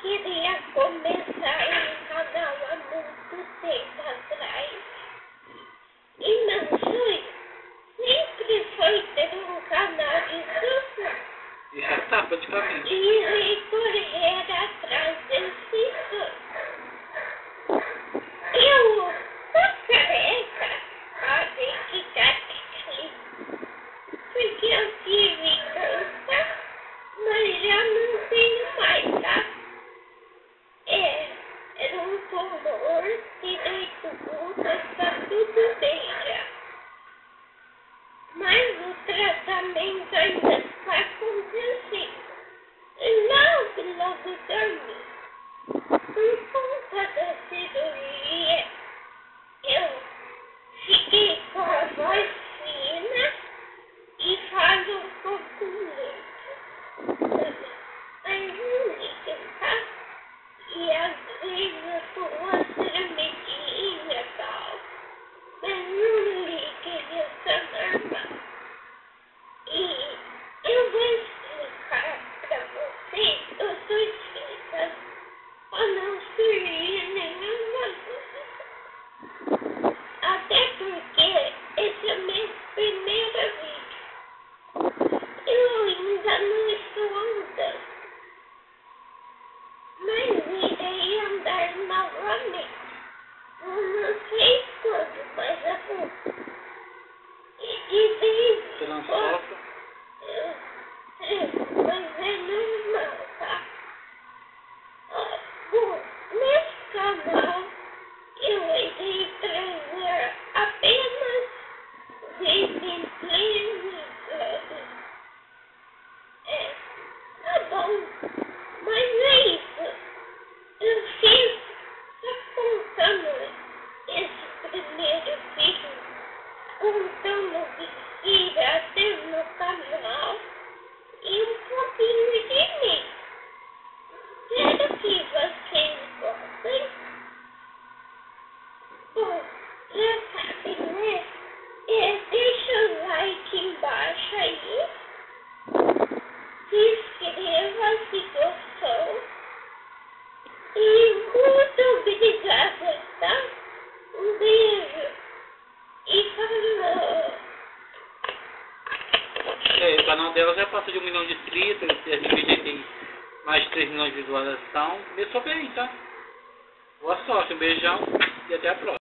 queria começar um canal há muito tempo atrás. E meu sonho sempre foi ter um canal de YouTube. E já está praticamente. E correr atrás desse sonho. Eu tô careca, podem ficar aqui. Porque eu tive câncer, mas já não tenho mais, tá? Era um tumor que deitou, mas tá tudo bem já. Mas o tratamento ainda está acontecendo. E logo dormi. Por conta da cirurgia, eu fiquei com a voz fina e falo um pouco lento. Mas não liga, tá? E às vezes eu tô uma tremidinha e tal. Mas não liga, eu sou normal. E eu vou explicar pra vocês, eu tô explicando pra não surgir nenhuma dúvida. Até porque esse é o meu primeiro vídeo. Eu ainda não estou andando. Mas irei andar novamente. Eu não sei quando, mas é bom. E de vez em quando, mas é normal, tá? Bom, nesse canal eu irei trazer apenas gameplays. Tá bom, mas é isso. Eu fiz, tá contando esse primeiro vídeo, contando mentira até no canal e um pouquinho de mim. Espero que vocês gostem. Bom, já sabem, né? Deixa o like embaixo aí. Se inscreva se gostou. E muito obrigada, tá? Um beijo. E falou. O canal dela já passou de 1 milhão de inscritos, esse vídeo tem mais de 3 milhões de visualização. Começou bem, tá? Boa sorte, um beijão e até a próxima.